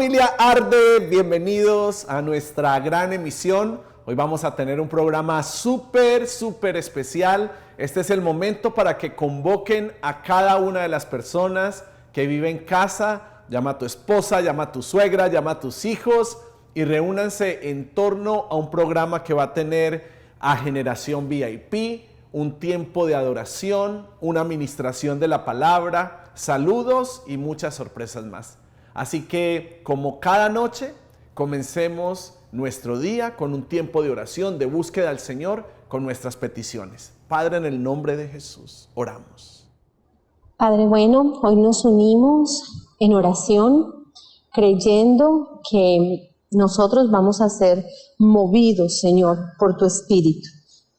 familia Arde, bienvenidos a nuestra gran emisión. Hoy vamos a tener un programa súper especial. Este es el momento para que convoquen a cada una de las personas que vive en casa. Llama a tu esposa, llama a tu suegra, llama a tus hijos y reúnanse en torno a un programa que va a tener a Generación VIP, un tiempo de adoración, una administración de la palabra, saludos y muchas sorpresas más. Así que, como cada noche, comencemos nuestro día con un tiempo de oración, de búsqueda al Señor, con nuestras peticiones. Padre, en el nombre de Jesús, oramos. Padre bueno, hoy nos unimos en oración, creyendo que nosotros vamos a ser movidos, Señor, por tu Espíritu.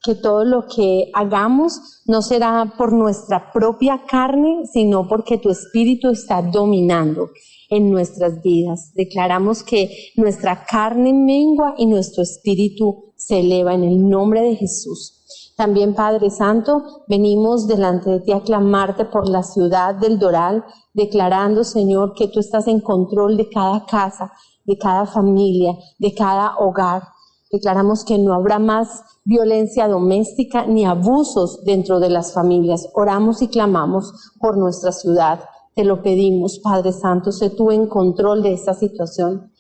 Que todo lo que hagamos no será por nuestra propia carne, sino porque tu Espíritu está dominando en nuestras vidas. Declaramos que nuestra carne mengua y nuestro espíritu se eleva en el nombre de Jesús. También, Padre Santo, venimos delante de ti a clamarte por la ciudad del Doral, declarando, Señor, que tú estás en control de cada casa, de cada familia, de cada hogar. Declaramos que no habrá más violencia doméstica ni abusos dentro de las familias. Oramos y clamamos por nuestra ciudad. Te lo pedimos, Padre Santo, sé tú en control de esta situación.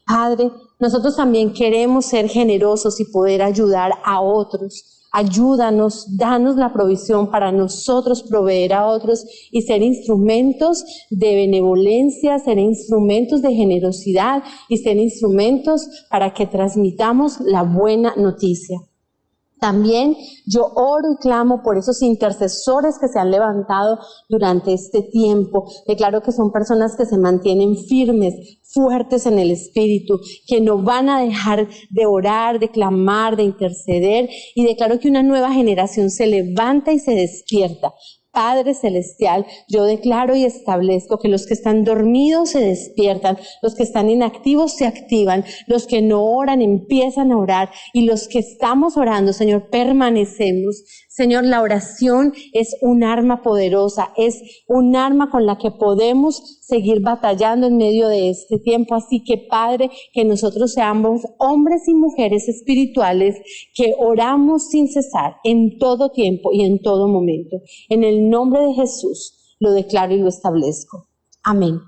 Padre, nosotros también queremos ser generosos y poder ayudar a otros. Ayúdanos, danos la provisión para nosotros proveer a otros y ser instrumentos de benevolencia, ser instrumentos de generosidad y ser instrumentos para que transmitamos la buena noticia. También yo oro y clamo por esos intercesores que se han levantado durante este tiempo. Declaro que son personas que se mantienen firmes, fuertes en el Espíritu, que no van a dejar de orar, de clamar, de interceder. Y declaro que una nueva generación se levanta y se despierta. Padre Celestial, yo declaro y establezco que los que están dormidos se despiertan, los que están inactivos se activan, los que no oran empiezan a orar y los que estamos orando, Señor, permanecemos. Señor, la oración es un arma poderosa, es un arma con la que podemos seguir batallando en medio de este tiempo. Así que, Padre, que nosotros seamos hombres y mujeres espirituales que oramos sin cesar en todo tiempo y en todo momento. En el nombre de Jesús lo declaro y lo establezco. Amén.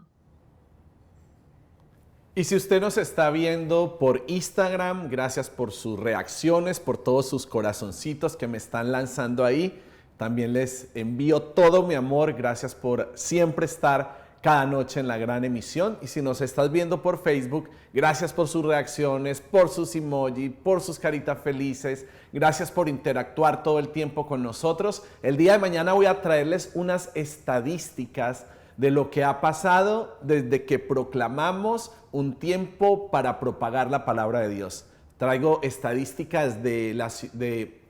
Y si usted nos está viendo por Instagram, gracias por sus reacciones, por todos sus corazoncitos que me están lanzando ahí. También les envío todo mi amor, gracias por siempre estar cada noche en la gran emisión. Y si nos estás viendo por Facebook, gracias por sus reacciones, por sus emojis, por sus caritas felices. Gracias por interactuar todo el tiempo con nosotros. El día de mañana voy a traerles unas estadísticas de lo que ha pasado desde que proclamamos un tiempo para propagar la palabra de Dios. Traigo estadísticas de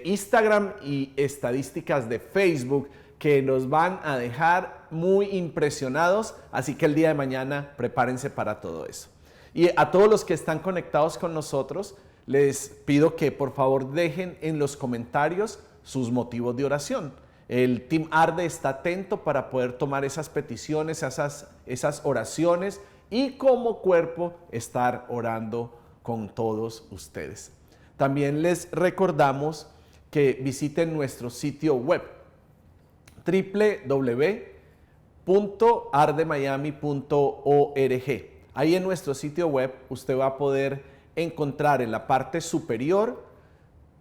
Instagram y estadísticas de Facebook que nos van a dejar muy impresionados, así que el día de mañana prepárense para todo eso. Y a todos los que están conectados con nosotros, les pido que por favor dejen en los comentarios sus motivos de oración. El Team Arde está atento para poder tomar esas peticiones, esas oraciones y como cuerpo estar orando con todos ustedes. También les recordamos que visiten nuestro sitio web www.ardemiami.org. Ahí en nuestro sitio web usted va a poder encontrar en la parte superior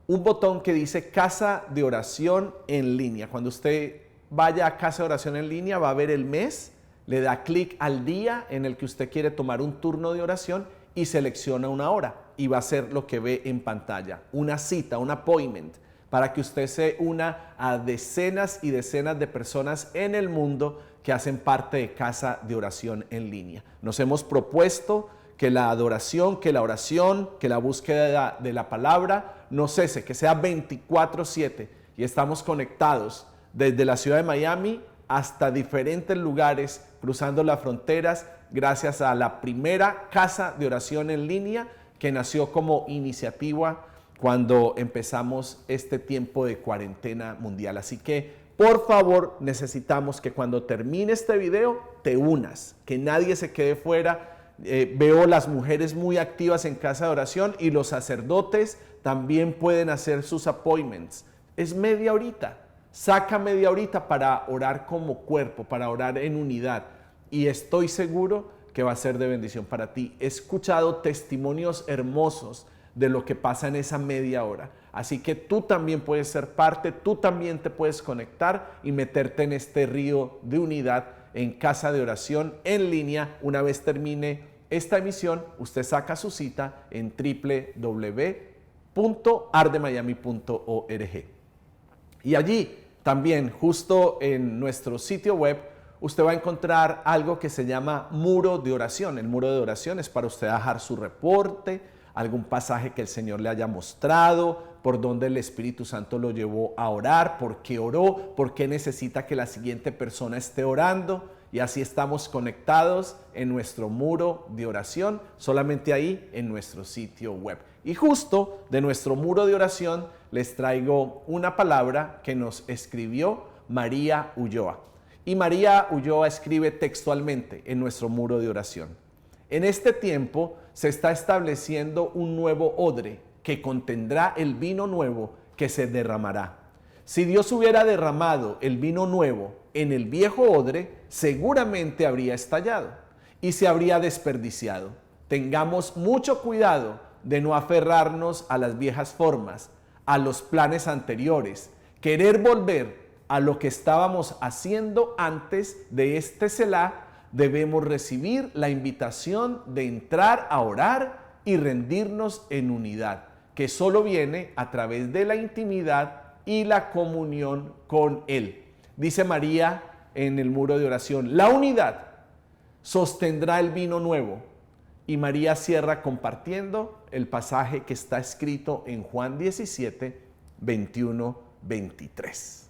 un botón que dice Casa de Oración en Línea. Cuando usted vaya a Casa de Oración en Línea va a ver el mes, le da clic al día en el que usted quiere tomar un turno de oración y selecciona una hora y va a ser lo que ve en pantalla, una cita, un appointment, para que usted se una a decenas y decenas de personas en el mundo que hacen parte de Casa de Oración en Línea. Nos hemos propuesto que la adoración, que la oración, que la búsqueda de la palabra no cese, que sea 24/7 y estamos conectados desde la ciudad de Miami hasta diferentes lugares, cruzando las fronteras, gracias a la primera casa de oración en línea que nació como iniciativa cuando empezamos este tiempo de cuarentena mundial. Así que, por favor, necesitamos que cuando termine este video te unas, que nadie se quede fuera, Veo las mujeres muy activas en casa de oración y los sacerdotes también pueden hacer sus appointments. Es media horita. Saca media horita para orar como cuerpo, para orar en unidad. Y estoy seguro que va a ser de bendición para ti. He escuchado testimonios hermosos de lo que pasa en esa media hora. Así que tú también puedes ser parte, tú también te puedes conectar y meterte en este río de unidad en casa de oración en línea. Una vez termine esta emisión, usted saca su cita en www.ardemiami.org. Y allí también, justo en nuestro sitio web, usted va a encontrar algo que se llama muro de oración. El muro de oración es para usted dejar su reporte, algún pasaje que el Señor le haya mostrado, por dónde el Espíritu Santo lo llevó a orar, por qué oró, por qué necesita que la siguiente persona esté orando. Y así estamos conectados en nuestro muro de oración, solamente ahí en nuestro sitio web. Y justo de nuestro muro de oración les traigo una palabra que nos escribió María Ulloa. Y María Ulloa escribe textualmente en nuestro muro de oración: en este tiempo se está estableciendo un nuevo odre que contendrá el vino nuevo que se derramará. Si Dios hubiera derramado el vino nuevo en el viejo odre, seguramente habría estallado y se habría desperdiciado. Tengamos mucho cuidado de no aferrarnos a las viejas formas, a los planes anteriores, querer volver a lo que estábamos haciendo antes de este Selah. Debemos recibir la invitación de entrar a orar y rendirnos en unidad, que solo viene a través de la intimidad y la comunión con Él. Dice María en el muro de oración: la unidad sostendrá el vino nuevo. Y María cierra compartiendo el pasaje que está escrito en Juan 17, 21, 23.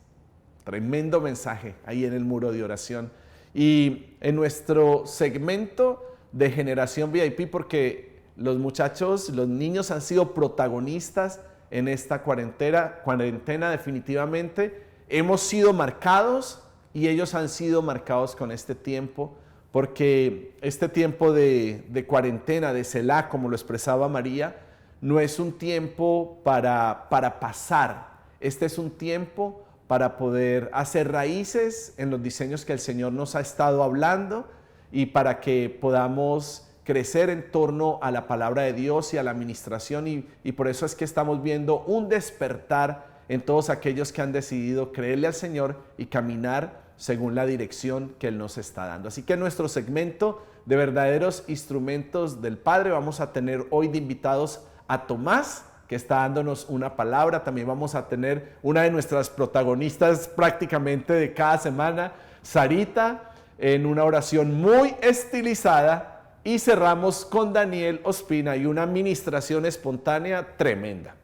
Tremendo mensaje ahí en el muro de oración. Y en nuestro segmento de Generación VIP, porque los muchachos, los niños han sido protagonistas en esta cuarentena definitivamente. Hemos sido marcados y ellos han sido marcados con este tiempo, porque este tiempo de cuarentena, de Selah, como lo expresaba María, no es un tiempo para pasar. Este es un tiempo para poder hacer raíces en los diseños que el Señor nos ha estado hablando y para que podamos crecer en torno a la palabra de Dios y a la administración, y por eso es que estamos viendo un despertar en todos aquellos que han decidido creerle al Señor y caminar según la dirección que Él nos está dando. Así que en nuestro segmento de verdaderos instrumentos del Padre vamos a tener hoy de invitados a Tomás, que está dándonos una palabra. También vamos a tener una de nuestras protagonistas prácticamente de cada semana, Sarita, en una oración muy estilizada. Y cerramos con Daniel Ospina y una administración espontánea tremenda.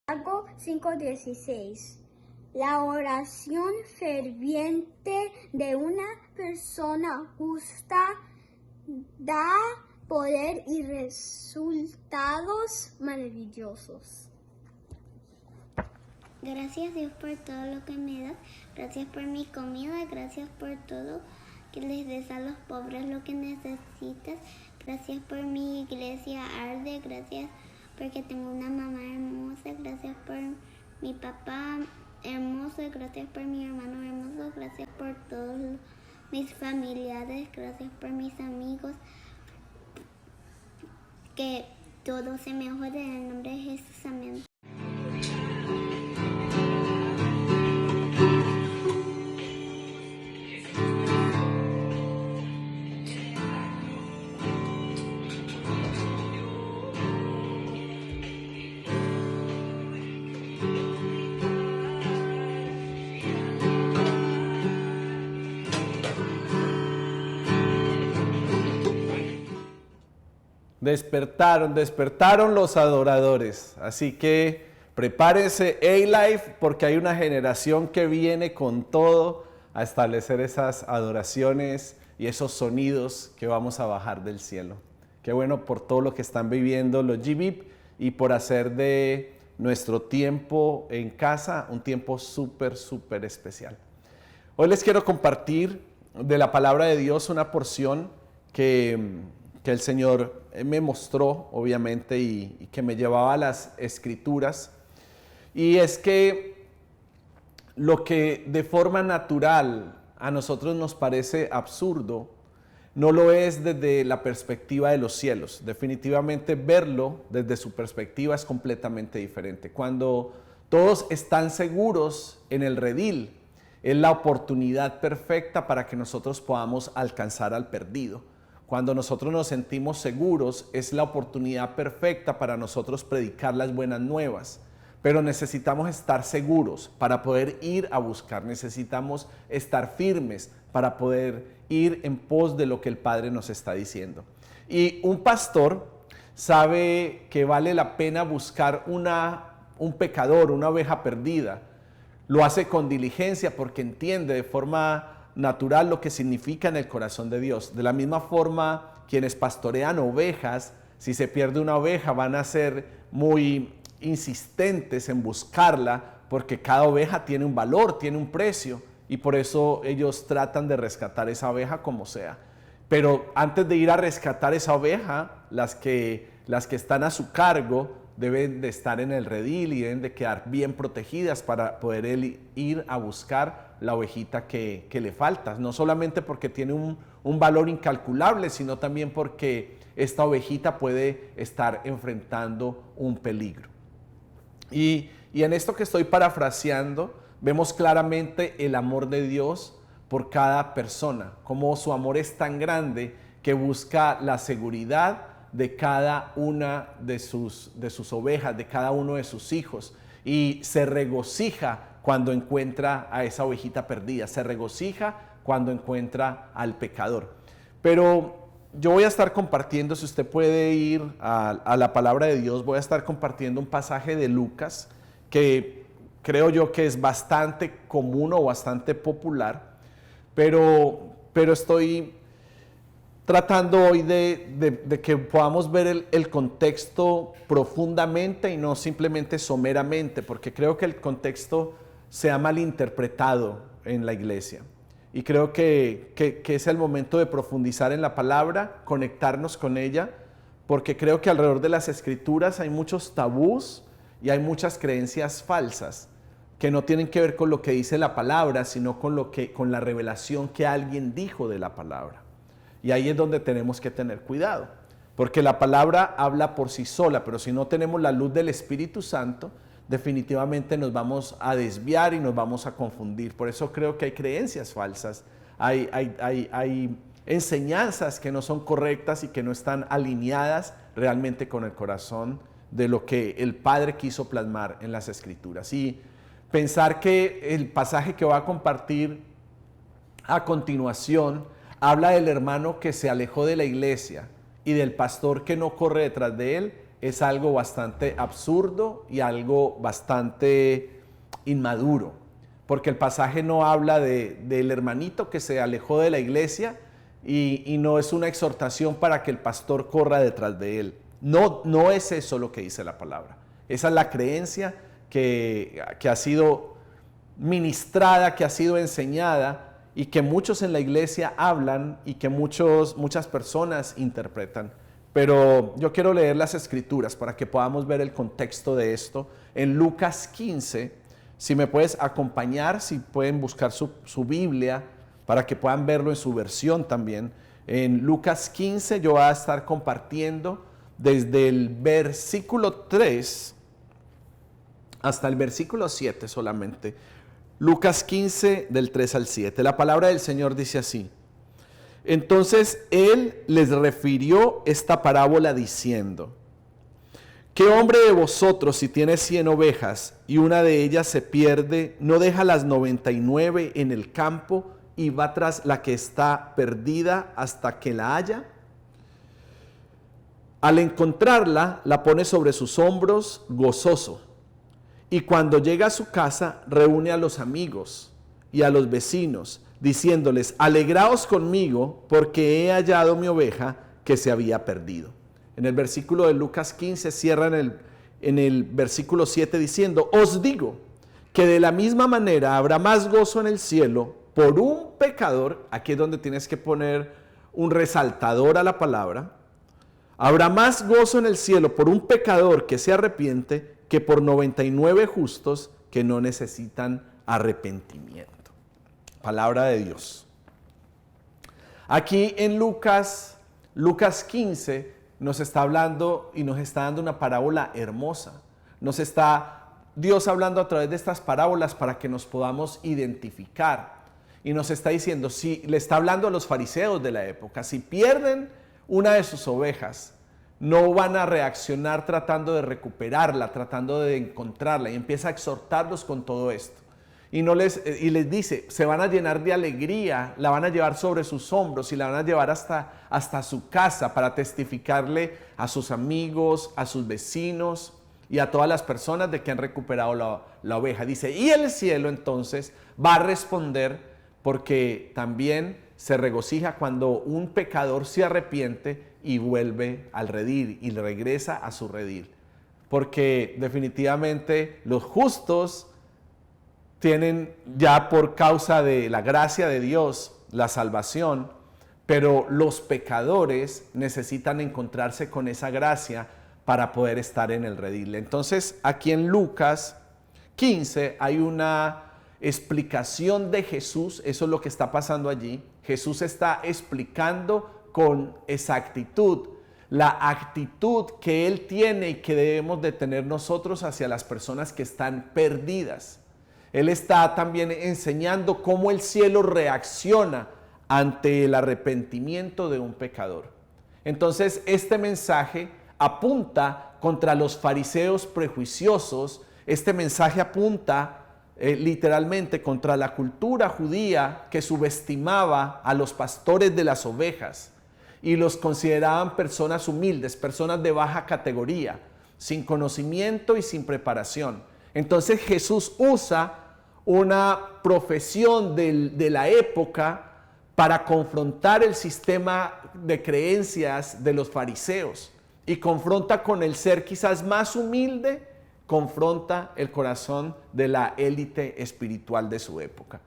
Santiago 5:16. La oración ferviente de una persona justa da poder y resultados maravillosos. Gracias, Dios, por todo lo que me das. Gracias por mi comida. Gracias por todo que les des a los pobres lo que necesitas. Gracias por mi iglesia Arde. Gracias porque tengo una mamá hermosa. Gracias por mi papá hermoso. Gracias por mi hermano hermoso. Gracias por todos mis familiares. Gracias por mis amigos. Que todo se mejore en el nombre de Jesús. Amén. Despertaron los adoradores. Así que prepárense, A-Life, porque hay una generación que viene con todo a establecer esas adoraciones y esos sonidos que vamos a bajar del cielo. Qué bueno por todo lo que están viviendo los GVIP y por hacer de nuestro tiempo en casa un tiempo súper especial. Hoy les quiero compartir de la palabra de Dios una porción que el Señor me mostró, obviamente, y que me llevaba a las Escrituras. Y es que lo que de forma natural a nosotros nos parece absurdo, no lo es desde la perspectiva de los cielos. Definitivamente verlo desde su perspectiva es completamente diferente. Cuando todos están seguros en el redil, es la oportunidad perfecta para que nosotros podamos alcanzar al perdido. Cuando nosotros nos sentimos seguros, es la oportunidad perfecta para nosotros predicar las buenas nuevas. Pero necesitamos estar seguros para poder ir a buscar. Necesitamos estar firmes para poder ir en pos de lo que el Padre nos está diciendo. Y un pastor sabe que vale la pena buscar un pecador, una oveja perdida. Lo hace con diligencia porque entiende de forma natural lo que significa en el corazón de Dios. De la misma forma, quienes pastorean ovejas, si se pierde una oveja, van a ser muy insistentes en buscarla porque cada oveja tiene un valor, tiene un precio, y por eso ellos tratan de rescatar esa oveja como sea. Pero antes de ir a rescatar esa oveja, las que están a su cargo deben de estar en el redil y deben de quedar bien protegidas para poder ir a buscar la ovejita que le falta. No solamente porque tiene un valor incalculable, sino también porque esta ovejita puede estar enfrentando un peligro. Y en esto que estoy parafraseando, vemos claramente el amor de Dios por cada persona, cómo su amor es tan grande que busca la seguridad de cada una de sus ovejas, de cada uno de sus hijos, y se regocija cuando encuentra a esa ovejita perdida, se regocija cuando encuentra al pecador. Pero yo voy a estar compartiendo, si usted puede ir a la palabra de Dios, voy a estar compartiendo un pasaje de Lucas que creo yo que es bastante común o bastante popular, pero estoy tratando hoy de que podamos ver el contexto profundamente y no simplemente someramente, porque creo que el contexto se ha malinterpretado en la iglesia. Y creo que es el momento de profundizar en la palabra, conectarnos con ella, porque creo que alrededor de las Escrituras hay muchos tabús y hay muchas creencias falsas que no tienen que ver con lo que dice la palabra, sino con la revelación que alguien dijo de la palabra. Y ahí es donde tenemos que tener cuidado, porque la palabra habla por sí sola, pero si no tenemos la luz del Espíritu Santo, definitivamente nos vamos a desviar y nos vamos a confundir. Por eso creo que hay creencias falsas, hay enseñanzas que no son correctas y que no están alineadas realmente con el corazón de lo que el Padre quiso plasmar en las Escrituras. Y pensar que el pasaje que voy a compartir a continuación habla del hermano que se alejó de la iglesia y del pastor que no corre detrás de él, es algo bastante absurdo y algo bastante inmaduro, porque el pasaje no habla del hermanito que se alejó de la iglesia y no es una exhortación para que el pastor corra detrás de él. No es eso lo que dice la palabra. Esa es la creencia que ha sido ministrada, que ha sido enseñada y que muchos en la iglesia hablan y que muchas personas interpretan. Pero yo quiero leer las Escrituras para que podamos ver el contexto de esto. En Lucas 15, si me puedes acompañar, si pueden buscar su Biblia para que puedan verlo en su versión también. En Lucas 15 yo voy a estar compartiendo desde el versículo 3 hasta el versículo 7 solamente. Lucas 15 del 3 al 7. La palabra del Señor dice así: entonces él les refirió esta parábola diciendo: ¿qué hombre de vosotros, si tiene 100 ovejas y una de ellas se pierde, no deja las 99 en el campo y va tras la que está perdida hasta que la haya? Al encontrarla, la pone sobre sus hombros gozoso, y cuando llega a su casa, reúne a los amigos y a los vecinos, diciéndoles: alegraos conmigo, porque he hallado mi oveja que se había perdido. En el versículo de Lucas 15 cierra en el versículo 7 diciendo: os digo que de la misma manera habrá más gozo en el cielo por un pecador, aquí es donde tienes que poner un resaltador a la palabra, habrá más gozo en el cielo por un pecador que se arrepiente que por 99 justos que no necesitan arrepentimiento. Palabra de Dios. Aquí en Lucas 15 nos está hablando y nos está dando una parábola hermosa. Nos está Dios hablando a través de estas parábolas para que nos podamos identificar. Y nos está diciendo, si le está hablando a los fariseos de la época, si pierden una de sus ovejas, no van a reaccionar tratando de recuperarla, tratando de encontrarla, y empieza a exhortarlos con todo esto. Y les dice, se van a llenar de alegría, la van a llevar sobre sus hombros y la van a llevar hasta su casa para testificarle a sus amigos, a sus vecinos y a todas las personas de que han recuperado la oveja. Dice, y el cielo entonces va a responder, porque también se regocija cuando un pecador se arrepiente y vuelve al redil y regresa a su redil. Porque definitivamente los justos tienen ya por causa de la gracia de Dios la salvación, pero los pecadores necesitan encontrarse con esa gracia para poder estar en el redil. Entonces aquí en Lucas 15 hay una explicación de Jesús, eso es lo que está pasando allí. Jesús está explicando con exactitud la actitud que Él tiene y que debemos de tener nosotros hacia las personas que están perdidas. Él está también enseñando cómo el cielo reacciona ante el arrepentimiento de un pecador. Entonces, este mensaje apunta contra los fariseos prejuiciosos, este mensaje apunta literalmente contra la cultura judía que subestimaba a los pastores de las ovejas y los consideraban personas humildes, personas de baja categoría, sin conocimiento y sin preparación. Entonces Jesús usa una profesión de la época para confrontar el sistema de creencias de los fariseos y confronta con el ser quizás más humilde, confronta el corazón de la élite espiritual de su época.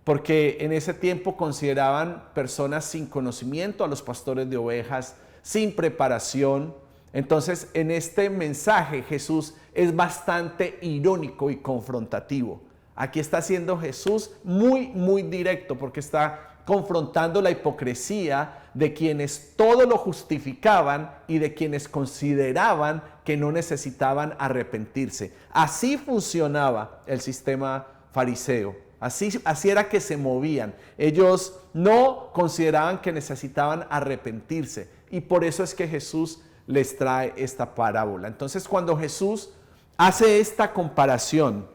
Porque en ese tiempo consideraban personas sin conocimiento a los pastores de ovejas, sin preparación. Entonces, en este mensaje Jesús es bastante irónico y confrontativo. Aquí está siendo Jesús muy directo, porque está confrontando la hipocresía de quienes todo lo justificaban y de quienes consideraban que no necesitaban arrepentirse. Así funcionaba el sistema fariseo. Así era que se movían. Ellos no consideraban que necesitaban arrepentirse. Y por eso es que Jesús les trae esta parábola. Entonces, cuando Jesús hace esta comparación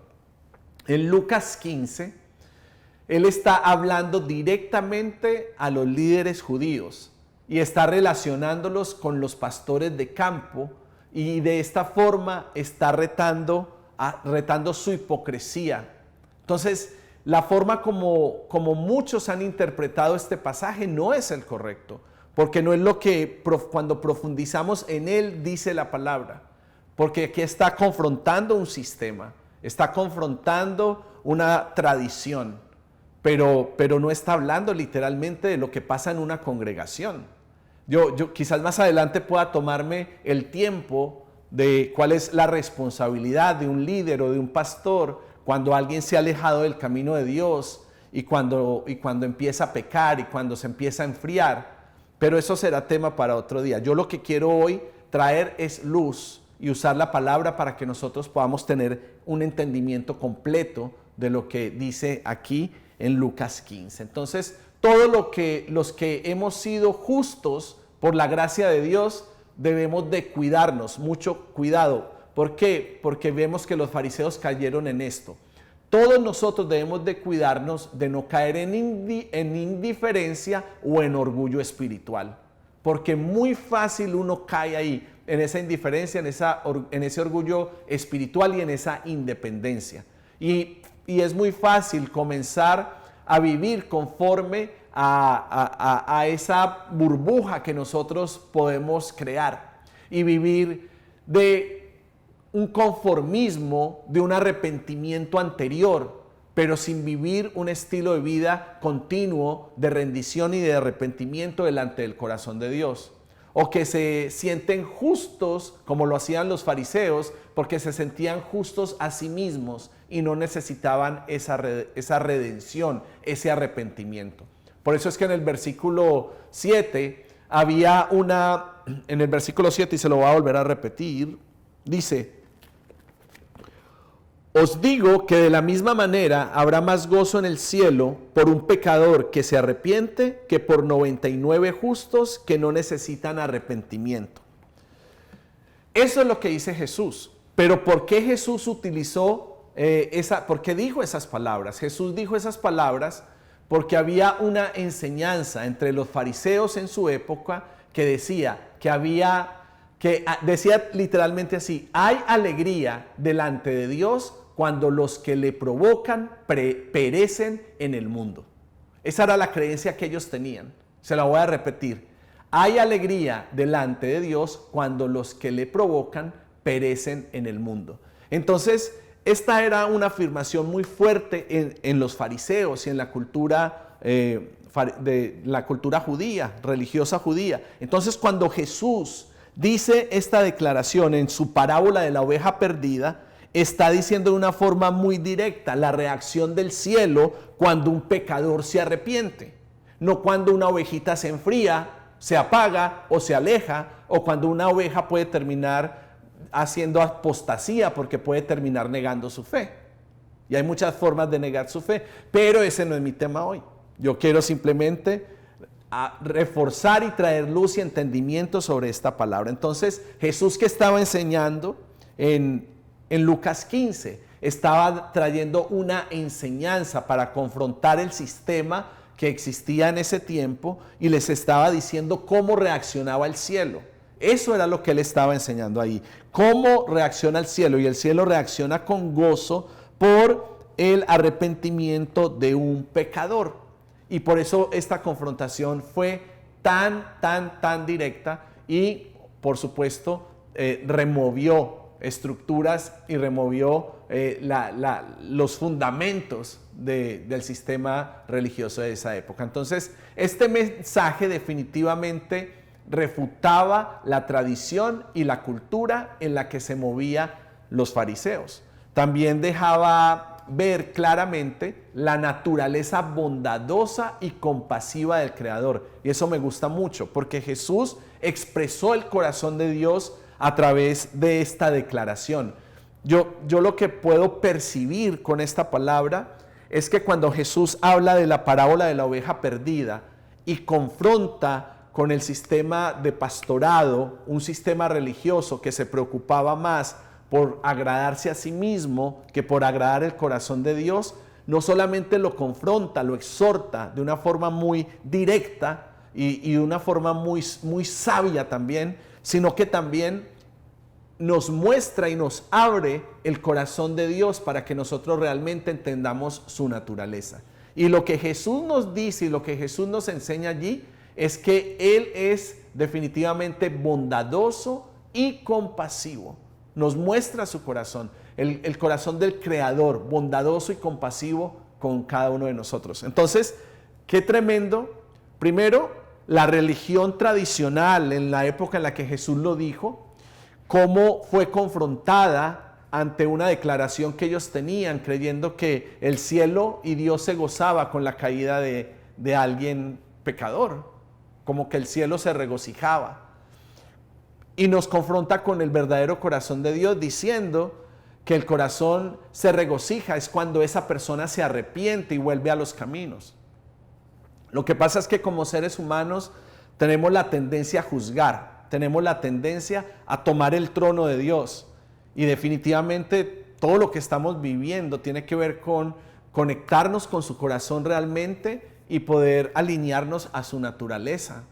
en Lucas 15, Él está hablando directamente a los líderes judíos y está relacionándolos con los pastores de campo, y de esta forma está retando su hipocresía. Entonces, la forma como muchos han interpretado este pasaje no es el correcto, porque no es lo que cuando profundizamos en él dice la palabra, porque aquí está confrontando un sistema, está confrontando una tradición, pero no está hablando literalmente de lo que pasa en una congregación. Yo quizás más adelante pueda tomarme el tiempo de cuál es la responsabilidad de un líder o de un pastor cuando alguien se ha alejado del camino de Dios y cuando empieza a pecar y cuando se empieza a enfriar, pero eso será tema para otro día. Yo lo que quiero hoy traer es luz y usar la palabra para que nosotros podamos tener un entendimiento completo de lo que dice aquí en Lucas 15. Entonces, todo los que hemos sido justos por la gracia de Dios, debemos de cuidarnos, mucho cuidado. ¿Por qué? Porque vemos que los fariseos cayeron en esto. Todos nosotros debemos de cuidarnos de no caer en indiferencia o en orgullo espiritual. Porque muy fácil uno cae ahí, en esa indiferencia, en ese orgullo espiritual y en esa independencia. Y es muy fácil comenzar a vivir conforme a esa burbuja que nosotros podemos crear y vivir de un conformismo, de un arrepentimiento anterior, pero sin vivir un estilo de vida continuo de rendición y de arrepentimiento delante del corazón de Dios. O que se sienten justos, como lo hacían los fariseos, porque se sentían justos a sí mismos y no necesitaban esa redención, ese arrepentimiento. Por eso es que en el versículo 7 había en el versículo 7, y se lo voy a volver a repetir, dice: os digo que de la misma manera habrá más gozo en el cielo por un pecador que se arrepiente que por 99 justos que no necesitan arrepentimiento. Eso es lo que dice Jesús. Pero ¿por qué Jesús utilizó por qué dijo esas palabras? Jesús dijo esas palabras porque había una enseñanza entre los fariseos en su época que decía decía literalmente así: hay alegría delante de Dios cuando los que le provocan perecen en el mundo. Esa era la creencia que ellos tenían. Se la voy a repetir: hay alegría delante de Dios cuando los que le provocan perecen en el mundo. Entonces, esta era una afirmación muy fuerte en los fariseos y en la cultura de la cultura judía, religiosa judía. Entonces, cuando Jesús dice esta declaración en su parábola de la oveja perdida, está diciendo de una forma muy directa la reacción del cielo cuando un pecador se arrepiente. No cuando una ovejita se enfría, se apaga o se aleja, o cuando una oveja puede terminar haciendo apostasía porque puede terminar negando su fe. Y hay muchas formas de negar su fe, pero ese no es mi tema hoy. Yo quiero simplemente reforzar y traer luz y entendimiento sobre esta palabra. Entonces, Jesús, que estaba enseñando en Lucas 15, estaba trayendo una enseñanza para confrontar el sistema que existía en ese tiempo y les estaba diciendo cómo reaccionaba el cielo. Eso era lo que él estaba enseñando ahí. Cómo reacciona el cielo, y el cielo reacciona con gozo por el arrepentimiento de un pecador. Y por eso esta confrontación fue tan directa y, por supuesto, removió estructuras y removió los fundamentos del sistema religioso de esa época. Entonces, este mensaje definitivamente refutaba la tradición y la cultura en la que se movían los fariseos. También dejaba ver claramente la naturaleza bondadosa y compasiva del Creador. Y eso me gusta mucho, porque Jesús expresó el corazón de Dios a través de esta declaración. Yo lo que puedo percibir con esta palabra es que cuando Jesús habla de la parábola de la oveja perdida y confronta con el sistema de pastorado, un sistema religioso que se preocupaba más por agradarse a sí mismo que por agradar el corazón de Dios, no solamente lo confronta, lo exhorta de una forma muy directa y de una forma muy sabia también, sino que también nos muestra y nos abre el corazón de Dios para que nosotros realmente entendamos su naturaleza. Y lo que Jesús nos dice y lo que Jesús nos enseña allí es que Él es definitivamente bondadoso y compasivo. Nos muestra su corazón, el corazón del Creador, bondadoso y compasivo con cada uno de nosotros. Entonces, qué tremendo. Primero, la religión tradicional en la época en la que Jesús lo dijo, cómo fue confrontada ante una declaración que ellos tenían, creyendo que el cielo y Dios se gozaba con la caída de alguien pecador, como que el cielo se regocijaba. Y nos confronta con el verdadero corazón de Dios, diciendo que el corazón se regocija es cuando esa persona se arrepiente y vuelve a los caminos. Lo que pasa es que como seres humanos tenemos la tendencia a juzgar, tenemos la tendencia a tomar el trono de Dios. Y definitivamente todo lo que estamos viviendo tiene que ver con conectarnos con su corazón realmente y poder alinearnos a su naturaleza.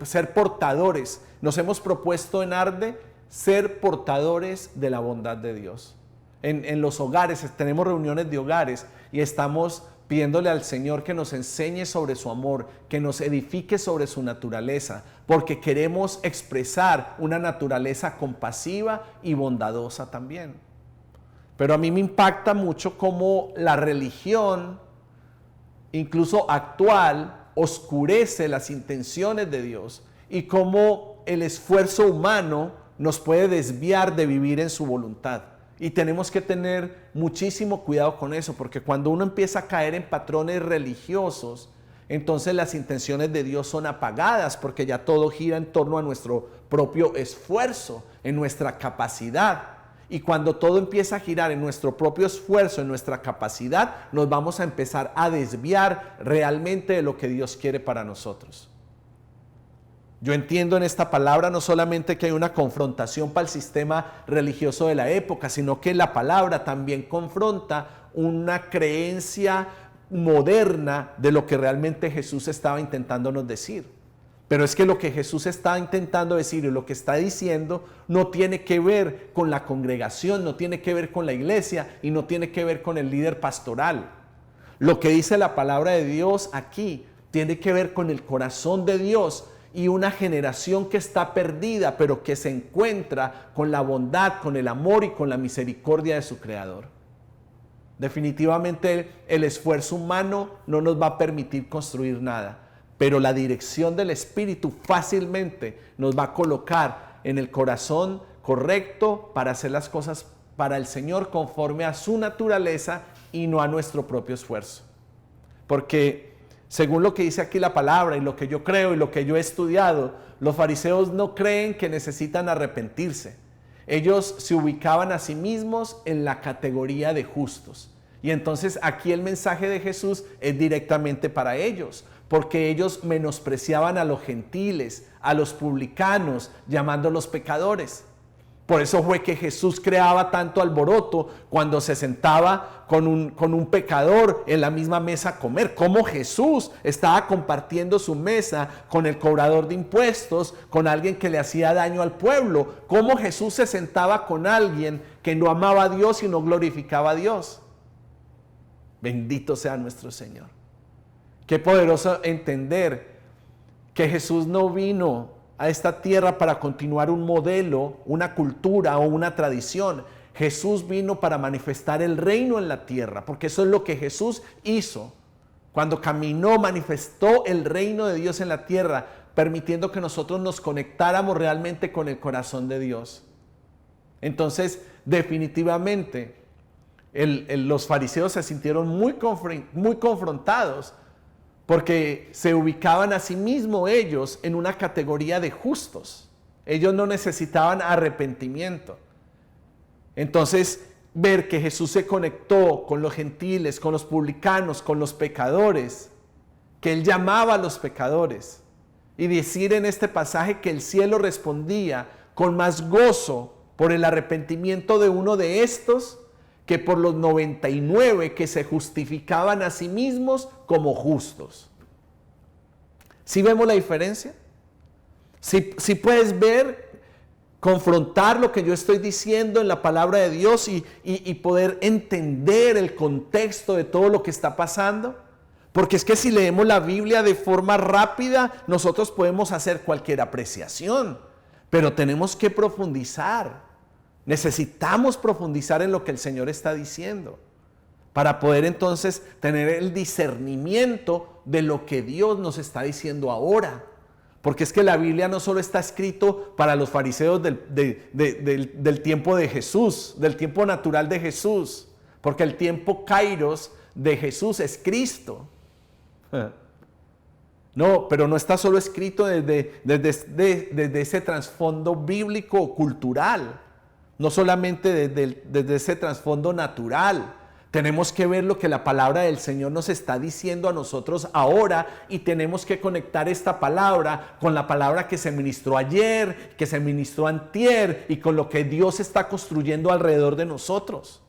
Ser portadores. Nos hemos propuesto en ARDE ser portadores de la bondad de Dios. En los hogares, tenemos reuniones de hogares y estamos pidiéndole al Señor que nos enseñe sobre su amor, que nos edifique sobre su naturaleza, porque queremos expresar una naturaleza compasiva y bondadosa también. Pero a mí me impacta mucho cómo la religión, incluso actual, oscurece las intenciones de Dios y cómo el esfuerzo humano nos puede desviar de vivir en su voluntad. Y tenemos que tener muchísimo cuidado con eso, porque cuando uno empieza a caer en patrones religiosos, entonces las intenciones de Dios son apagadas, porque ya todo gira en torno a nuestro propio esfuerzo, en nuestra capacidad. Y cuando todo empieza a girar en nuestro propio esfuerzo, en nuestra capacidad, nos vamos a empezar a desviar realmente de lo que Dios quiere para nosotros. Yo entiendo en esta palabra no solamente que hay una confrontación para el sistema religioso de la época, sino que la palabra también confronta una creencia moderna de lo que realmente Jesús estaba intentándonos decir. Pero es que lo que Jesús está intentando decir y lo que está diciendo no tiene que ver con la congregación, no tiene que ver con la iglesia y no tiene que ver con el líder pastoral. Lo que dice la palabra de Dios aquí tiene que ver con el corazón de Dios y una generación que está perdida, pero que se encuentra con la bondad, con el amor y con la misericordia de su Creador. Definitivamente el esfuerzo humano no nos va a permitir construir nada, pero la dirección del Espíritu fácilmente nos va a colocar en el corazón correcto para hacer las cosas para el Señor conforme a su naturaleza y no a nuestro propio esfuerzo. Porque según lo que dice aquí la palabra y lo que yo creo y lo que yo he estudiado, los fariseos no creen que necesitan arrepentirse. Ellos se ubicaban a sí mismos en la categoría de justos. Y entonces aquí el mensaje de Jesús es directamente para ellos, porque ellos menospreciaban a los gentiles, a los publicanos, llamándolos pecadores. Por eso fue que Jesús creaba tanto alboroto cuando se sentaba con un pecador en la misma mesa a comer. Como Jesús estaba compartiendo su mesa con el cobrador de impuestos, con alguien que le hacía daño al pueblo. Como Jesús se sentaba con alguien que no amaba a Dios y no glorificaba a Dios. Bendito sea nuestro Señor. Qué poderoso entender que Jesús no vino a esta tierra para continuar un modelo, una cultura o una tradición. Jesús vino para manifestar el reino en la tierra, porque eso es lo que Jesús hizo. Cuando caminó, manifestó el reino de Dios en la tierra, permitiendo que nosotros nos conectáramos realmente con el corazón de Dios. Entonces, definitivamente, los fariseos se sintieron muy confrontados, porque se ubicaban a sí mismos ellos en una categoría de justos. Ellos no necesitaban arrepentimiento. Entonces, ver que Jesús se conectó con los gentiles, con los publicanos, con los pecadores, que Él llamaba a los pecadores, y decir en este pasaje que el cielo respondía con más gozo por el arrepentimiento de uno de estos que por los 99 que se justificaban a sí mismos como justos. ¿Sí vemos la diferencia? ¿Sí puedes ver, confrontar lo que yo estoy diciendo en la palabra de Dios y poder entender el contexto de todo lo que está pasando? Porque es que si leemos la Biblia de forma rápida, nosotros podemos hacer cualquier apreciación, pero tenemos que profundizar. Necesitamos profundizar en lo que el Señor está diciendo para poder entonces tener el discernimiento de lo que Dios nos está diciendo ahora. Porque es que la Biblia no solo está escrito para los fariseos del tiempo de Jesús, del tiempo natural de Jesús, porque el tiempo kairos de Jesús es Cristo. No, pero no está solo escrito desde ese trasfondo bíblico cultural. No solamente desde ese trasfondo natural. Tenemos que ver lo que la palabra del Señor nos está diciendo a nosotros ahora y tenemos que conectar esta palabra con la palabra que se ministró ayer, que se ministró antier y con lo que Dios está construyendo alrededor de nosotros.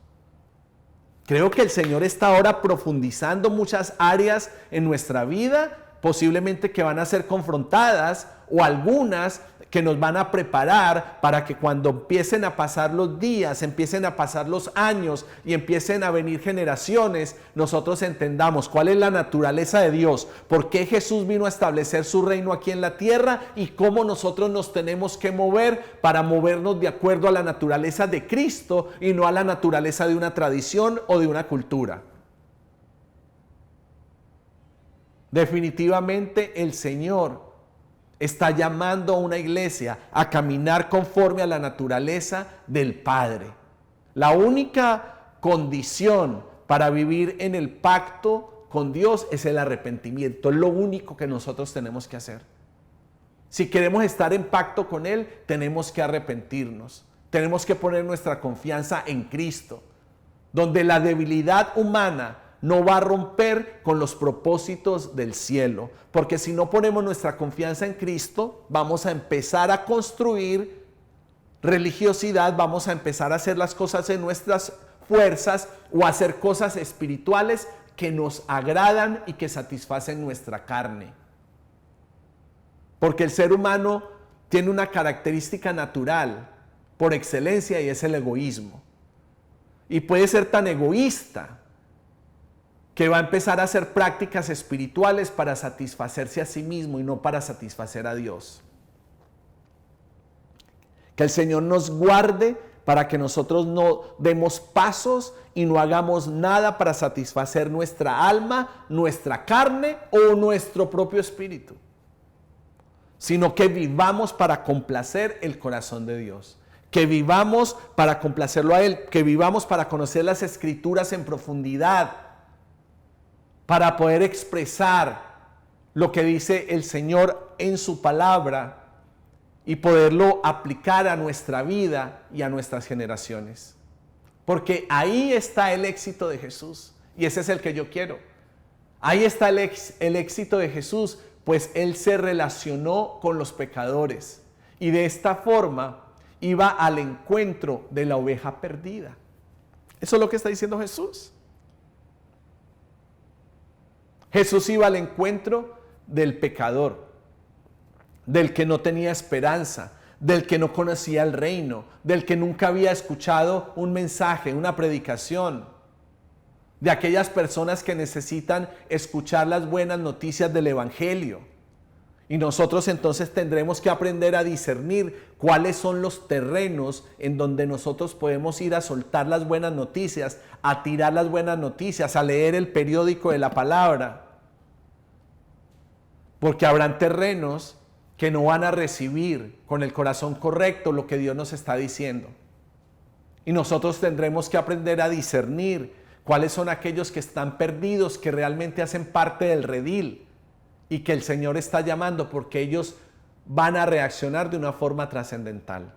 Creo que el Señor está ahora profundizando muchas áreas en nuestra vida, posiblemente que van a ser confrontadas o algunas que nos van a preparar para que cuando empiecen a pasar los días, empiecen a pasar los años y empiecen a venir generaciones, nosotros entendamos cuál es la naturaleza de Dios, por qué Jesús vino a establecer su reino aquí en la tierra y cómo nosotros nos tenemos que mover para movernos de acuerdo a la naturaleza de Cristo y no a la naturaleza de una tradición o de una cultura. Definitivamente el Señor está llamando a una iglesia a caminar conforme a la naturaleza del Padre. La única condición para vivir en el pacto con Dios es el arrepentimiento. Es lo único que nosotros tenemos que hacer. Si queremos estar en pacto con Él, tenemos que arrepentirnos. Tenemos que poner nuestra confianza en Cristo, donde la debilidad humana no va a romper con los propósitos del cielo. Porque si no ponemos nuestra confianza en Cristo, vamos a empezar a construir religiosidad, vamos a empezar a hacer las cosas en nuestras fuerzas o a hacer cosas espirituales que nos agradan y que satisfacen nuestra carne. Porque el ser humano tiene una característica natural por excelencia y es el egoísmo. Y puede ser tan egoísta que va a empezar a hacer prácticas espirituales para satisfacerse a sí mismo y no para satisfacer a Dios. Que el Señor nos guarde para que nosotros no demos pasos y no hagamos nada para satisfacer nuestra alma, nuestra carne o nuestro propio espíritu, sino que vivamos para complacer el corazón de Dios. Que vivamos para complacerlo a Él, que vivamos para conocer las Escrituras en profundidad, para poder expresar lo que dice el Señor en su palabra y poderlo aplicar a nuestra vida y a nuestras generaciones. Porque ahí está el éxito de Jesús y ese es el que yo quiero. Ahí está el éxito de Jesús, pues Él se relacionó con los pecadores y de esta forma iba al encuentro de la oveja perdida. Eso es lo que está diciendo Jesús. Jesús iba al encuentro del pecador, del que no tenía esperanza, del que no conocía el reino, del que nunca había escuchado un mensaje, una predicación, de aquellas personas que necesitan escuchar las buenas noticias del Evangelio. Y nosotros entonces tendremos que aprender a discernir cuáles son los terrenos en donde nosotros podemos ir a soltar las buenas noticias, a tirar las buenas noticias, a leer el periódico de la palabra. Porque habrán terrenos que no van a recibir con el corazón correcto lo que Dios nos está diciendo. Y nosotros tendremos que aprender a discernir cuáles son aquellos que están perdidos, que realmente hacen parte del redil y que el Señor está llamando porque ellos van a reaccionar de una forma trascendental.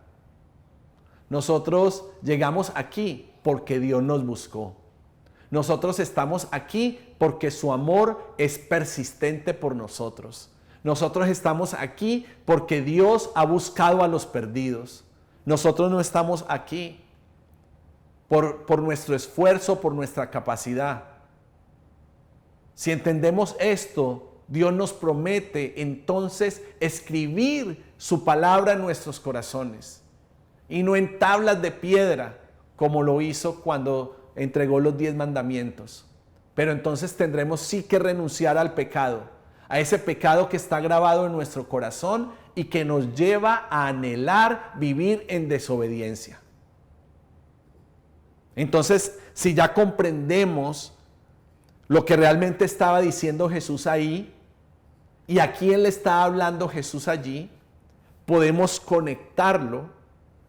Nosotros llegamos aquí porque Dios nos buscó. Nosotros estamos aquí porque su amor es persistente por nosotros. Nosotros estamos aquí porque Dios ha buscado a los perdidos. Nosotros no estamos aquí por nuestro esfuerzo, por nuestra capacidad. Si entendemos esto, Dios nos promete entonces escribir su palabra en nuestros corazones y no en tablas de piedra como lo hizo cuando entregó los 10 mandamientos. Pero entonces tendremos sí que renunciar al pecado, a ese pecado que está grabado en nuestro corazón y que nos lleva a anhelar vivir en desobediencia. Entonces, si ya comprendemos lo que realmente estaba diciendo Jesús ahí y a quién le está hablando Jesús allí, podemos conectarlo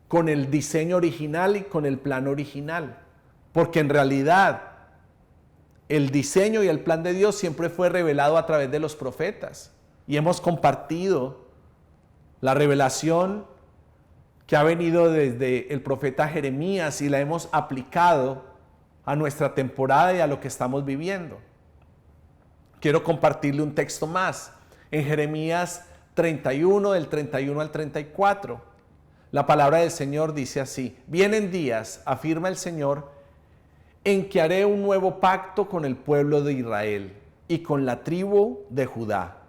con el diseño original y con el plan original. Porque en realidad el diseño y el plan de Dios siempre fue revelado a través de los profetas. Y hemos compartido la revelación que ha venido desde el profeta Jeremías y la hemos aplicado a nuestra temporada y a lo que estamos viviendo. Quiero compartirle un texto más. En Jeremías 31, del 31 al 34, la palabra del Señor dice así: vienen días, afirma el Señor, en que haré un nuevo pacto con el pueblo de Israel y con la tribu de Judá.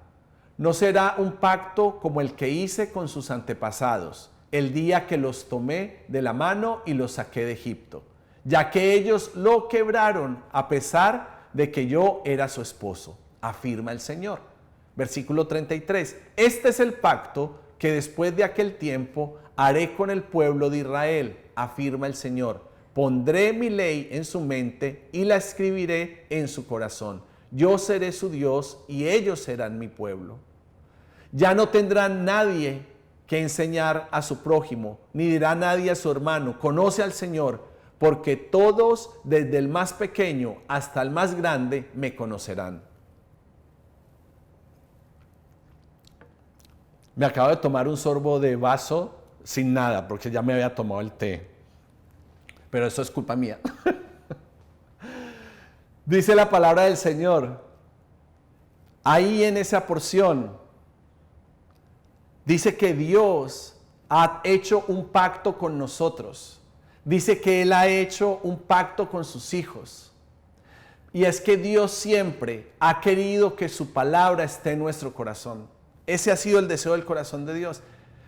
no será un pacto como el que hice con sus antepasados, el día que los tomé de la mano y los saqué de Egipto, ya que ellos lo quebraron a pesar de que yo era su esposo, afirma el Señor. Versículo 33. Este es el pacto que después de aquel tiempo haré con el pueblo de Israel, afirma el Señor. Pondré mi ley en su mente y la escribiré en su corazón. Yo seré su Dios y ellos serán mi pueblo. Ya no tendrán nadie que enseñar a su prójimo, ni dirá nadie a su hermano, conoce al Señor, porque todos, desde el más pequeño hasta el más grande, me conocerán. Me acabo de tomar un sorbo de vaso sin nada, porque ya me había tomado el té. Pero eso es culpa mía. Dice la palabra del Señor, ahí en esa porción, dice que Dios ha hecho un pacto con nosotros. Dice que Él ha hecho un pacto con sus hijos. Y es que Dios siempre ha querido que su palabra esté en nuestro corazón. Ese ha sido el deseo del corazón de Dios.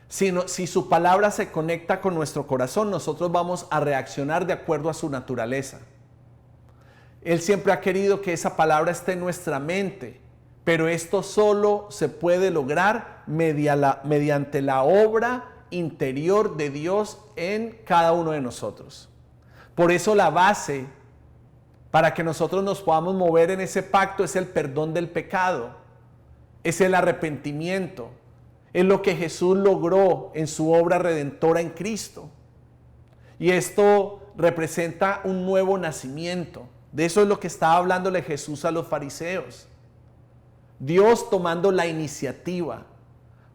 Si su palabra se conecta con nuestro corazón, nosotros vamos a reaccionar de acuerdo a su naturaleza. Él siempre ha querido que esa palabra esté en nuestra mente, pero esto solo se puede lograr mediante la obra interior de Dios en cada uno de nosotros. Por eso la base para que nosotros nos podamos mover en ese pacto es el perdón del pecado. Es el arrepentimiento, es lo que Jesús logró en su obra redentora en Cristo. Y esto representa un nuevo nacimiento. De eso es lo que estaba hablándole Jesús a los fariseos. Dios tomando la iniciativa,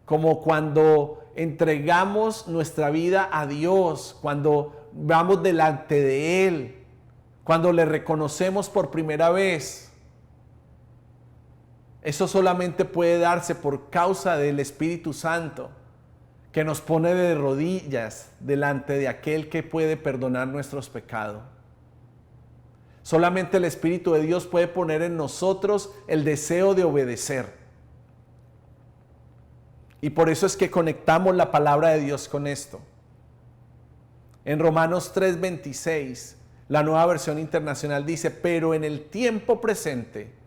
como cuando entregamos nuestra vida a Dios, cuando vamos delante de Él, cuando le reconocemos por primera vez. Eso solamente puede darse por causa del Espíritu Santo, que nos pone de rodillas delante de aquel que puede perdonar nuestros pecados. Solamente el Espíritu de Dios puede poner en nosotros el deseo de obedecer. Y por eso es que conectamos la palabra de Dios con esto. En Romanos 3:26, la Nueva Versión Internacional dice, pero en el tiempo presente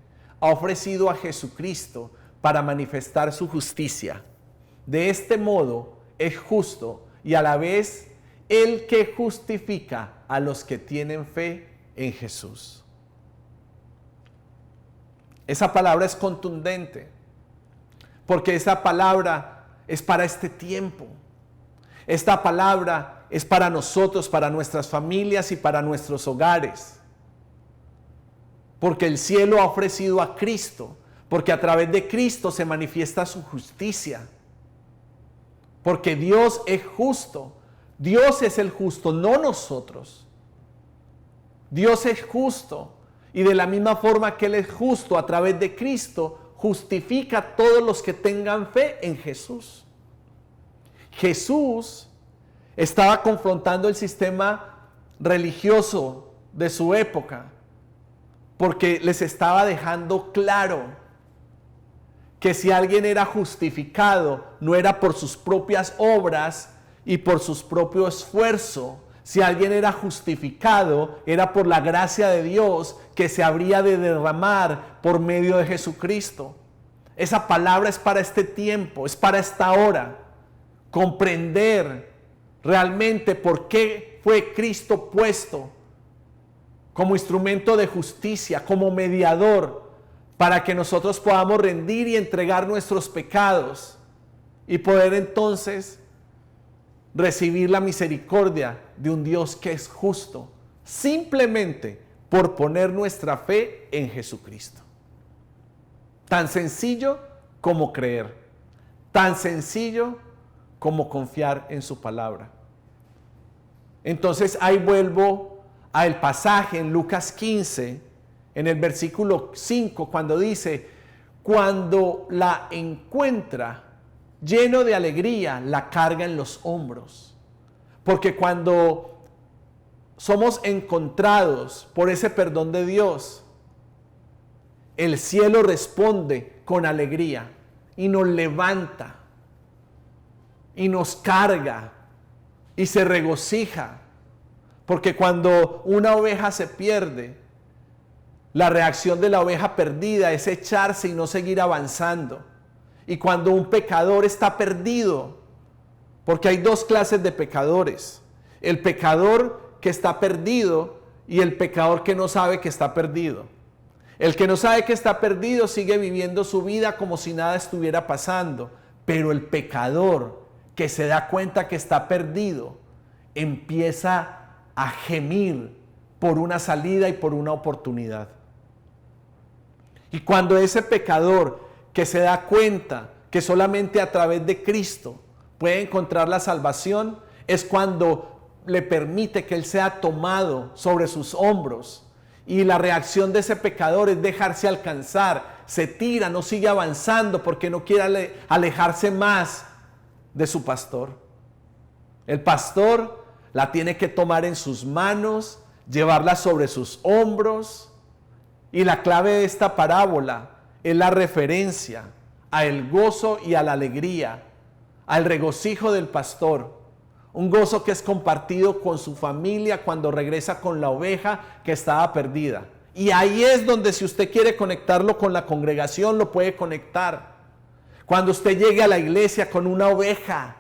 ha ofrecido a Jesucristo para manifestar su justicia. De este modo es justo y a la vez el que justifica a los que tienen fe en Jesús. Esa palabra es contundente, porque esa palabra es para este tiempo. Esta palabra es para nosotros, para nuestras familias y para nuestros hogares. Porque el cielo ha ofrecido a Cristo, porque a través de Cristo se manifiesta su justicia. Porque Dios es justo. Dios es el justo, no nosotros. Dios es justo. Y de la misma forma que Él es justo, a través de Cristo, justifica a todos los que tengan fe en Jesús. Jesús estaba confrontando el sistema religioso de su época, porque les estaba dejando claro que si alguien era justificado, no era por sus propias obras y por su propio esfuerzo. Si alguien era justificado, era por la gracia de Dios que se habría de derramar por medio de Jesucristo. Esa palabra es para este tiempo, es para esta hora. Comprender realmente por qué fue Cristo puesto como instrumento de justicia, como mediador, para que nosotros podamos rendir y entregar nuestros pecados y poder entonces recibir la misericordia de un Dios que es justo, simplemente por poner nuestra fe en Jesucristo. Tan sencillo como creer, tan sencillo como confiar en su palabra. Entonces ahí vuelvo al pasaje en Lucas 15, en el versículo 5, cuando dice, cuando la encuentra lleno de alegría, la carga en los hombros. Porque cuando somos encontrados por ese perdón de Dios, el cielo responde con alegría. y nos levanta y nos carga y se regocija. Porque cuando una oveja se pierde, la reacción de la oveja perdida es echarse y no seguir avanzando. Y cuando un pecador está perdido, porque hay dos clases de pecadores: el pecador que está perdido y el pecador que no sabe que está perdido. El que no sabe que está perdido sigue viviendo su vida como si nada estuviera pasando, pero el pecador que se da cuenta que está perdido empieza a gemir por una salida y por una oportunidad. Y cuando ese pecador que se da cuenta que solamente a través de Cristo puede encontrar la salvación, es cuando le permite que Él sea tomado sobre sus hombros. Y la reacción de ese pecador es dejarse alcanzar, se tira, no sigue avanzando porque no quiere alejarse más de su pastor. El pastor la tiene que tomar en sus manos, llevarla sobre sus hombros. Y la clave de esta parábola es la referencia al gozo y a la alegría, al regocijo del pastor. Un gozo que es compartido con su familia cuando regresa con la oveja que estaba perdida. Y ahí es donde, si usted quiere conectarlo con la congregación, lo puede conectar. Cuando usted llegue a la iglesia con una oveja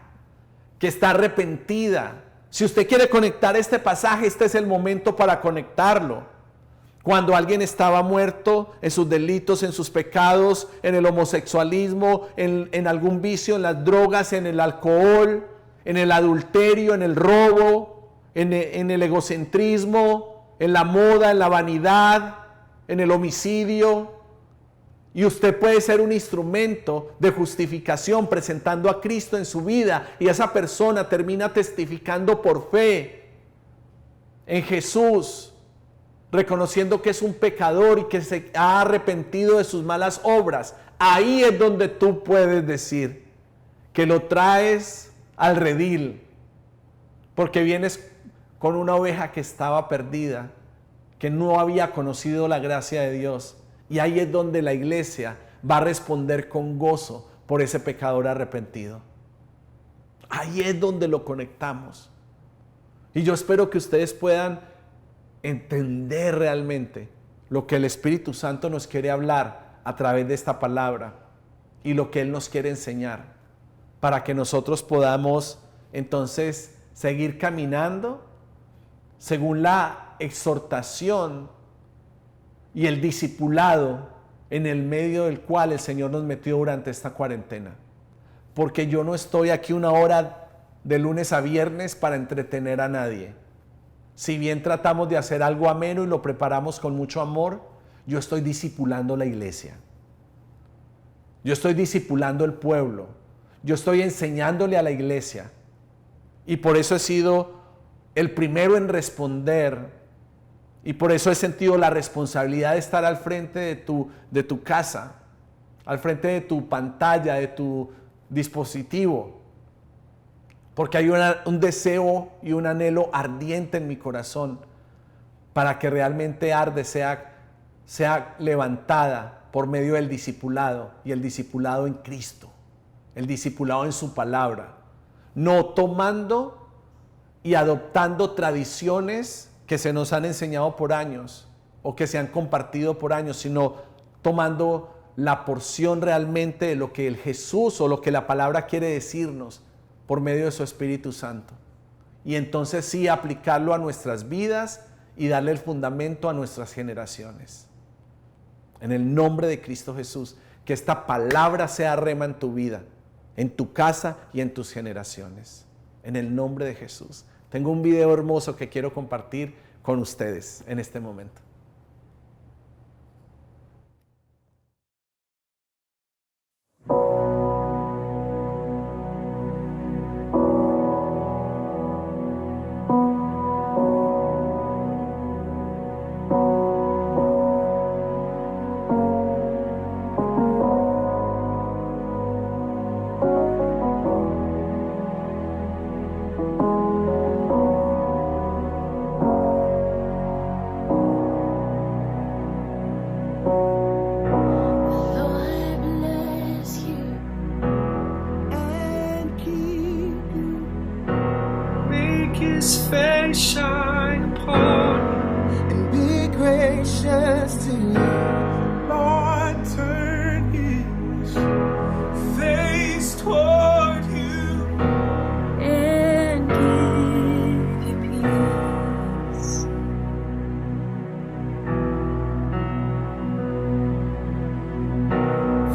que está arrepentida, si usted quiere conectar este pasaje, este es el momento para conectarlo. Cuando alguien estaba muerto en sus delitos, en sus pecados, en el homosexualismo, en algún vicio, en las drogas, en el alcohol, en el adulterio, en el robo, en el egocentrismo, en la moda, en la vanidad, en el homicidio. Y usted puede ser un instrumento de justificación presentando a Cristo en su vida, y esa persona termina testificando por fe en Jesús, reconociendo que es un pecador y que se ha arrepentido de sus malas obras. Ahí es donde tú puedes decir que lo traes al redil, porque vienes con una oveja que estaba perdida, que no había conocido la gracia de Dios. Y ahí es donde la iglesia va a responder con gozo por ese pecador arrepentido. Ahí es donde lo conectamos. Y yo espero que ustedes puedan entender realmente lo que el Espíritu Santo nos quiere hablar a través de esta palabra y lo que Él nos quiere enseñar, para que nosotros podamos entonces seguir caminando según la exhortación y el discipulado en el medio del cual el Señor nos metió durante esta cuarentena. Porque yo no estoy aquí una hora de lunes a viernes para entretener a nadie. Si bien tratamos de hacer algo ameno y lo preparamos con mucho amor, yo estoy discipulando la iglesia. Yo estoy discipulando el pueblo. Yo estoy enseñándole a la iglesia. Y por eso he sido el primero en responder. Y por eso he sentido la responsabilidad de estar al frente de tu casa, al frente de tu pantalla, de tu dispositivo. Porque hay un deseo y un anhelo ardiente en mi corazón para que realmente Arde sea levantada por medio del discipulado, y el discipulado en Cristo, el discipulado en su palabra. No tomando y adoptando tradiciones que se nos han enseñado por años o que se han compartido por años, sino tomando la porción realmente de lo que el Jesús o lo que la palabra quiere decirnos por medio de su Espíritu Santo. Y entonces sí aplicarlo a nuestras vidas y darle el fundamento a nuestras generaciones. En el nombre de Cristo Jesús, que esta palabra sea rema en tu vida, en tu casa y en tus generaciones. En el nombre de Jesús. Tengo un video hermoso que quiero compartir con ustedes en este momento. face shine upon you, and be gracious to you. Lord, turn his face toward you and give you peace.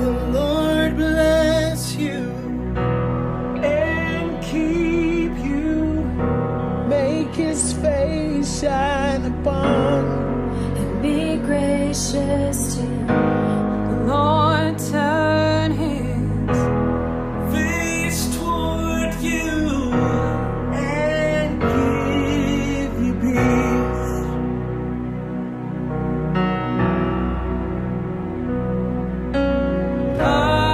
The Lord bless you and keep you, make his face shine upon you and be gracious to you. The Lord turn his face toward you and give you peace. Amen.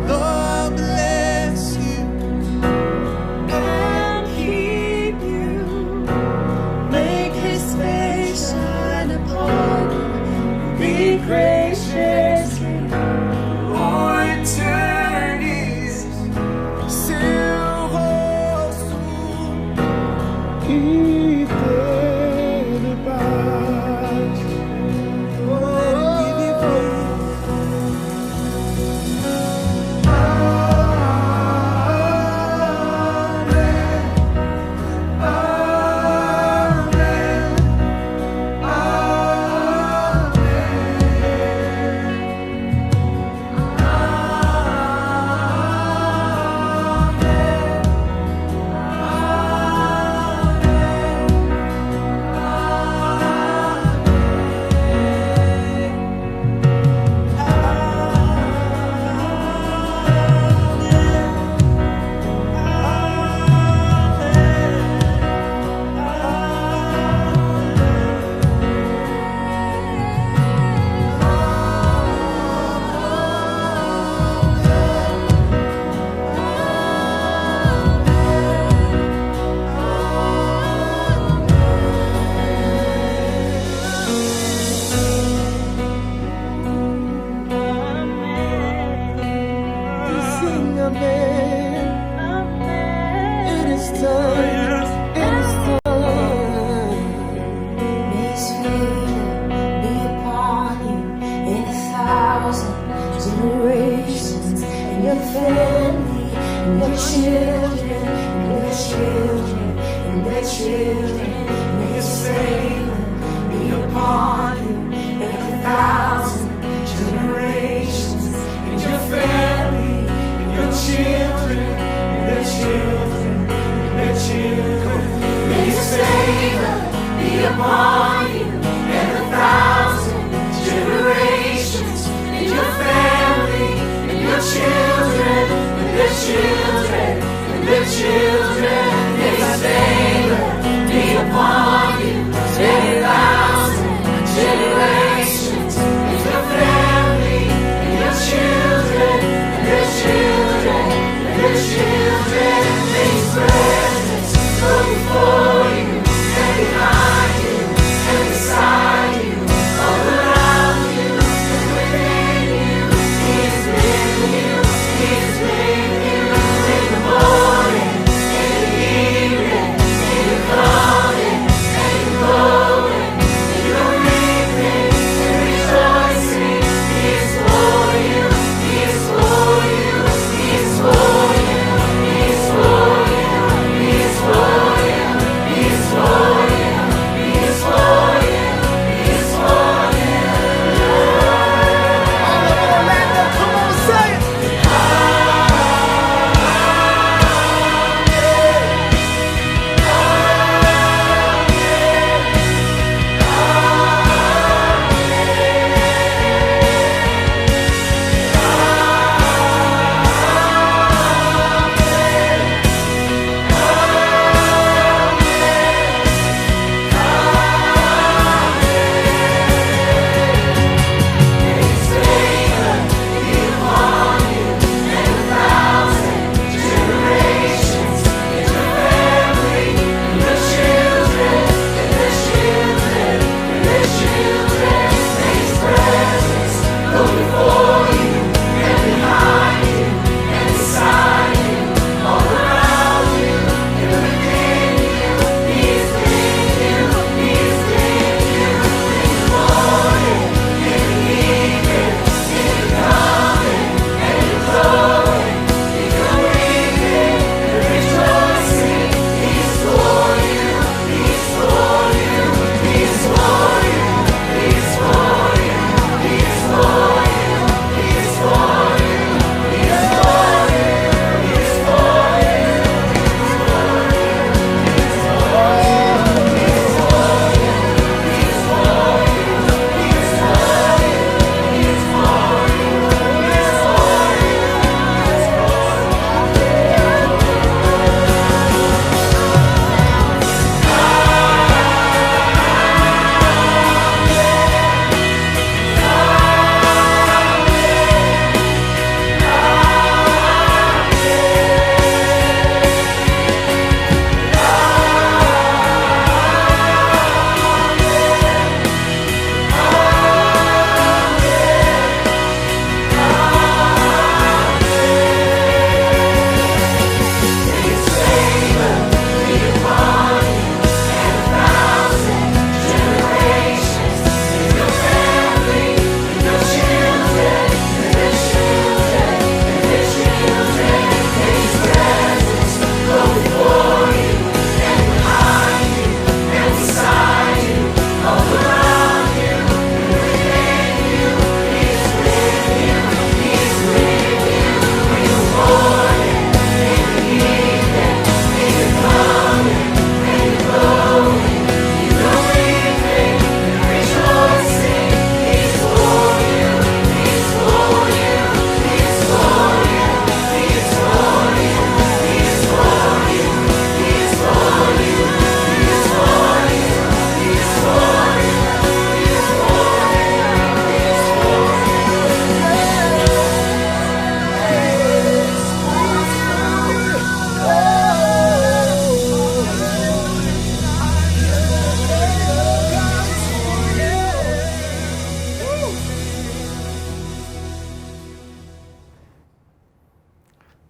Lord bless you and keep you, make his face shine upon you, be gracious, Lord, turn his silver soul, keep it about you, and give you sing amen. It is done. It is done. May his favor be upon you in 1,000 generations, and your family, and your children, and your children, and their children. May his favor be upon you in 1,000 generations, and your family, and your children, and their children, and their children. May his favor be upon you in 1,000 generations, and your family, and your children, and their children, and their children. May his favor be upon you in 1,000 generations, and your family, and your children, and their children, and their children. May his presence go before you and behind you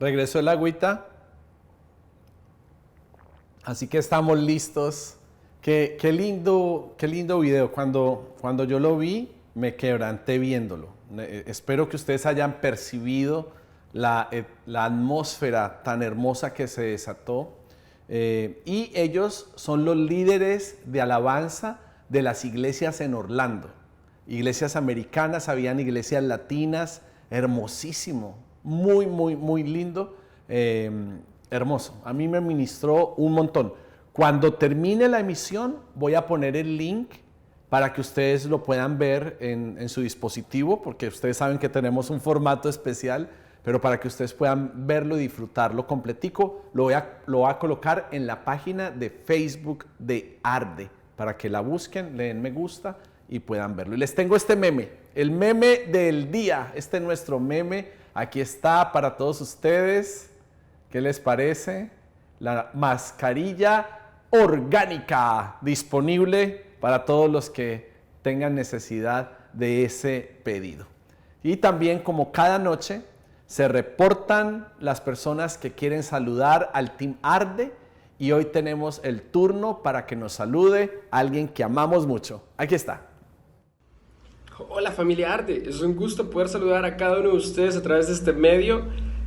Regresó el agüita. Así que estamos listos. Qué lindo video. Cuando yo lo vi, me quebranté viéndolo. Espero que ustedes hayan percibido la atmósfera tan hermosa que se desató. Y ellos son los líderes de alabanza de las iglesias en Orlando. Iglesias americanas, habían iglesias latinas, hermosísimo, muy, muy, muy lindo, hermoso. A mí me ministró un montón. Cuando termine la emisión, voy a poner el link para que ustedes lo puedan ver en su dispositivo, porque ustedes saben que tenemos un formato especial, pero para que ustedes puedan verlo y disfrutarlo completico, lo voy a colocar en la página de Facebook de Arde, para que la busquen, le den me gusta y puedan verlo. Y les tengo este meme, el meme del día, este es nuestro meme, aquí está para todos ustedes. ¿Qué les parece? La mascarilla orgánica disponible para todos los que tengan necesidad de ese pedido. Y también, como cada noche, se reportan las personas que quieren saludar al Team Arde, y hoy tenemos el turno para que nos salude alguien que amamos mucho. Aquí está. Hola familia Arde, es un gusto poder saludar a cada uno de ustedes a través de este medio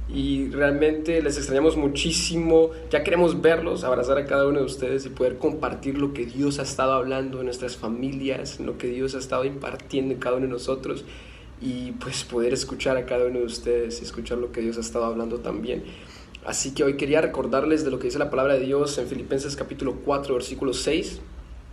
y realmente les extrañamos muchísimo. Ya queremos verlos, abrazar a cada uno de ustedes y poder compartir lo que Dios ha estado hablando en nuestras familias, lo que Dios ha estado impartiendo en cada uno de nosotros, y pues poder escuchar a cada uno de ustedes y escuchar lo que Dios ha estado hablando también. Así que hoy quería recordarles de lo que dice la palabra de Dios en Filipenses capítulo 4 versículo 6,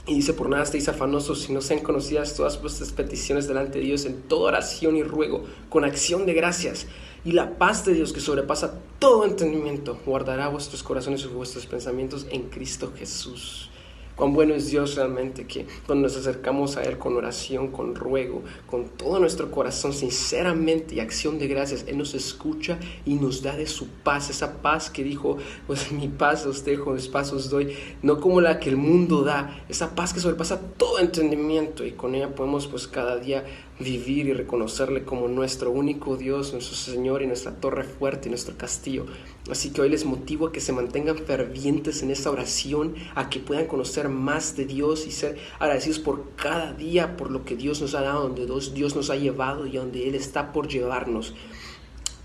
y dice: por nada estéis afanosos, si no sean conocidas todas vuestras peticiones delante de Dios en toda oración y ruego con acción de gracias, y la paz de Dios, que sobrepasa todo entendimiento, guardará vuestros corazones y vuestros pensamientos en Cristo Jesús. Cuán bueno es Dios realmente, que cuando nos acercamos a Él con oración, con ruego, con todo nuestro corazón, sinceramente y acción de gracias, Él nos escucha y nos da de su paz, esa paz que dijo: pues mi paz os dejo, mis paz os doy, no como la que el mundo da, esa paz que sobrepasa todo entendimiento, y con ella podemos pues cada día vivir y reconocerle como nuestro único Dios, nuestro Señor y nuestra torre fuerte y nuestro castillo. Así que hoy les motivo a que se mantengan fervientes en esta oración, a que puedan conocer más de Dios y ser agradecidos por cada día, por lo que Dios nos ha dado, donde Dios nos ha llevado y donde Él está por llevarnos.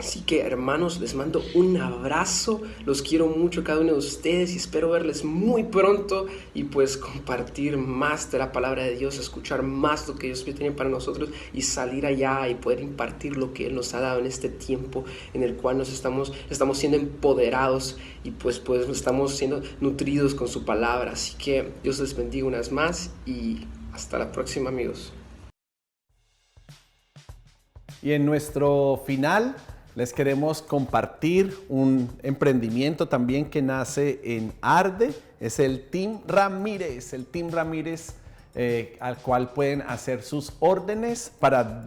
Así que hermanos, les mando un abrazo, los quiero mucho cada uno de ustedes y espero verles muy pronto y pues compartir más de la palabra de Dios, escuchar más lo que Dios tiene para nosotros y salir allá y poder impartir lo que Él nos ha dado en este tiempo en el cual nos estamos siendo empoderados y pues estamos siendo nutridos con su palabra. Así que Dios les bendiga una vez más y hasta la próxima, amigos. Y en nuestro final les queremos compartir un emprendimiento también que nace en Arde. Es el Team Ramírez. El Team Ramírez al cual pueden hacer sus órdenes para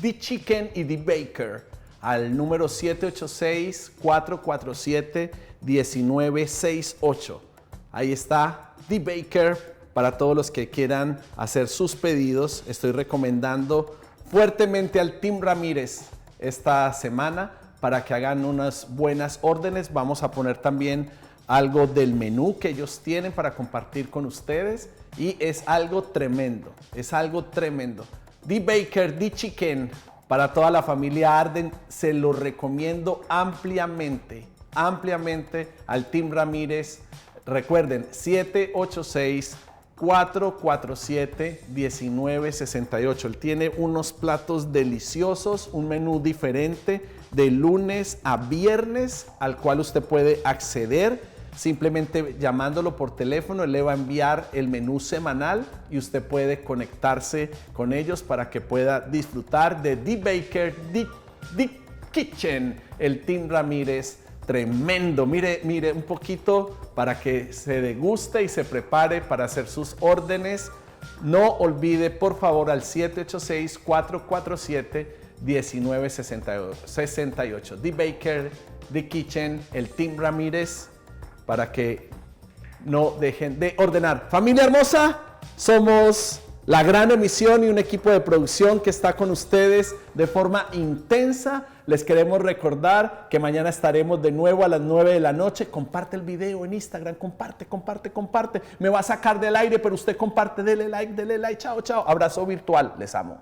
The Chicken y The Baker al número 786-447-1968. Ahí está The Baker para todos los que quieran hacer sus pedidos. Estoy recomendando fuertemente al Team Ramírez esta semana para que hagan unas buenas órdenes. Vamos a poner también algo del menú que ellos tienen para compartir con ustedes y es algo tremendo, es algo tremendo. The Baker, The Chicken, para toda la familia Arden, se lo recomiendo ampliamente al Team Ramírez. Recuerden, 786-447-1968. Él tiene unos platos deliciosos, un menú diferente de lunes a viernes al cual usted puede acceder simplemente llamándolo por teléfono. Él le va a enviar el menú semanal y usted puede conectarse con ellos para que pueda disfrutar de The Baker, The Kitchen, el Team Ramírez. Tremendo, mire un poquito para que se deguste y se prepare para hacer sus órdenes. No olvide por favor al 786-447-1968. The Baker, The Kitchen, el Team Ramírez, para que no dejen de ordenar. Familia hermosa, somos la gran emisión y un equipo de producción que está con ustedes de forma intensa. Les queremos recordar que mañana estaremos de nuevo a las 9 de la noche. Comparte el video en Instagram, comparte. Me va a sacar del aire, pero usted comparte, dele like. Chao, chao. Abrazo virtual, les amo.